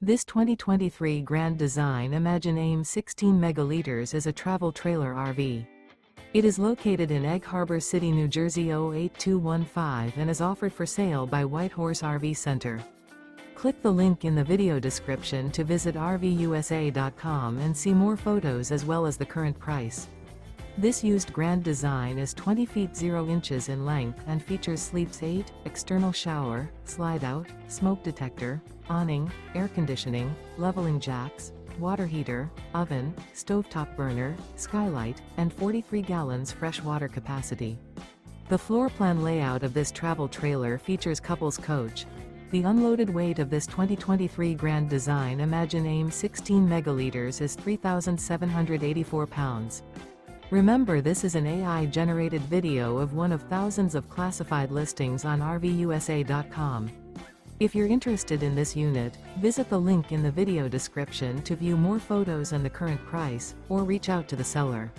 This 2023 Grand Design Imagine AIM 16 megaliters is a travel trailer RV. It is located in Egg Harbor City, New Jersey 08215 and is offered for sale by Whitehorse RV Center. Click the link in the video description to visit RVUSA.com and see more photos as well as the current price. This used Grand Design is 20 feet 0 inches in length and features sleeps 8, external shower, slide-out, smoke detector, awning, air conditioning, leveling jacks, water heater, oven, stovetop burner, skylight, and 43 gallons fresh water capacity. The floor plan layout of this travel trailer features Couples Coach. The unloaded weight of this 2023 Grand Design Imagine AIM 16 megaliters is 3,784 pounds. Remember, this is an AI-generated video of one of thousands of classified listings on RVUSA.com. If you're interested in this unit, visit the link in the video description to view more photos and the current price, or reach out to the seller.